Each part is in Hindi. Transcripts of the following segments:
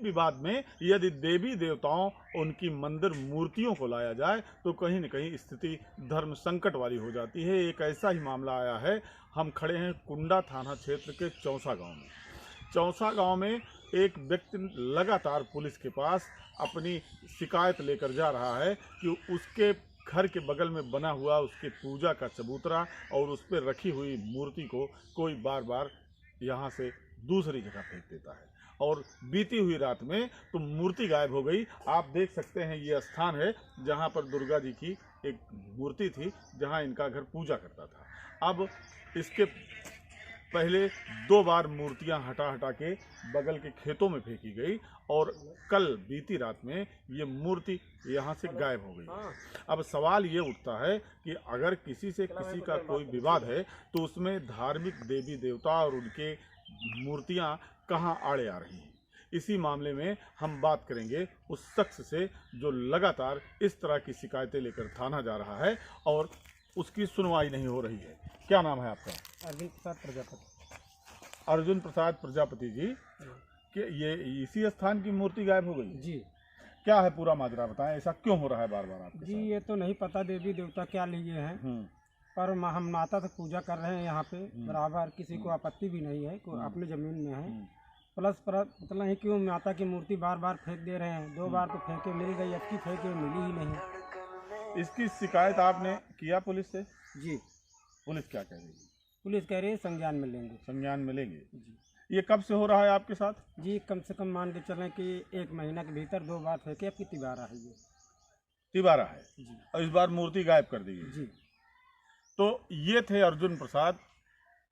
विवाद में यदि देवी देवताओं उनकी मंदिर मूर्तियों को लाया जाए तो कहीं न कहीं स्थिति धर्म संकट वाली हो जाती है। एक ऐसा ही मामला आया है। हम खड़े हैं कुंडा थाना क्षेत्र के चौसा गांव में। चौसा गांव में एक व्यक्ति लगातार पुलिस के पास अपनी शिकायत लेकर जा रहा है कि उसके घर के बगल में बना हुआ उसके पूजा का चबूतरा और उस पर रखी हुई मूर्ति को कोई बार बार यहाँ से दूसरी जगह फेंक देता है। और बीती हुई रात में तो मूर्ति गायब हो गई। आप देख सकते हैं ये स्थान है जहाँ पर दुर्गा जी की एक मूर्ति थी, जहाँ इनका घर पूजा करता था। अब इसके पहले 2 बार मूर्तियां हटा के बगल के खेतों में फेंकी गई और कल बीती रात में ये मूर्ति यहाँ से गायब हो गई। अब सवाल ये उठता है कि अगर किसी से किसी का कोई विवाद है तो उसमें धार्मिक देवी देवता और उनके मूर्तियां कहाँ आड़े आ रही हैं। इसी मामले में हम बात करेंगे उस शख्स से जो लगातार इस तरह की शिकायतें लेकर थाना जा रहा है और उसकी सुनवाई नहीं हो रही है। क्या नाम है आपका? अर्जुन प्रसाद प्रजापति। अर्जुन प्रसाद प्रजापति जी, कि ये इसी स्थान की मूर्ति गायब हो गई जी? क्या है पूरा माजरा बताएं, ऐसा क्यों हो रहा है बार बार आपके जी साथ? ये तो नहीं पता देवी देवता क्या लिए हैं, पर हम माता से पूजा कर रहे हैं यहाँ पे बराबर, किसी को आपत्ति भी नहीं है, कोई अपनी जमीन में है। प्लस मतलब है क्यों माता की मूर्ति बार बार फेंक दे रहे हैं। 2 बार तो फेंके मिल गई, अब की फेंके मिली ही नहीं। इसकी शिकायत आपने किया पुलिस से? जी। पुलिस क्या कह रही है? पुलिस कह रही है संज्ञान में लेंगे। संज्ञान में लेंगे जी। ये कब से हो रहा है आपके साथ? जी कम से कम मान के चलें कि 1 महीना के भीतर 2 बार फेंके, अब की तिबारा है ये। तिबारा है जी। और इस बार मूर्ति गायब कर दी गई। जी। तो ये थे अर्जुन प्रसाद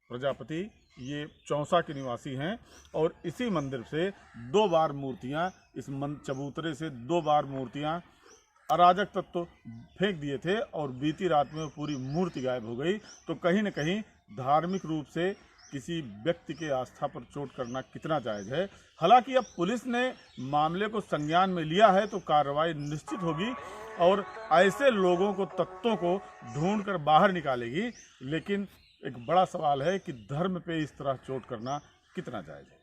प्रजापति, ये चौसा के निवासी हैं और इसी मंदिर से 2 बार मूर्तियां, इस चबूतरे से 2 बार मूर्तियां अराजक तत्व फेंक दिए थे और बीती रात में पूरी मूर्ति गायब हो गई। तो कहीं न कहीं धार्मिक रूप से किसी व्यक्ति के आस्था पर चोट करना कितना जायज़ है। हालांकि अब पुलिस ने मामले को संज्ञान में लिया है तो कार्रवाई निश्चित होगी और ऐसे लोगों को, तत्वों को ढूंढ कर बाहर निकालेगी। लेकिन एक बड़ा सवाल है कि धर्म पे इस तरह चोट करना कितना जायज़ है।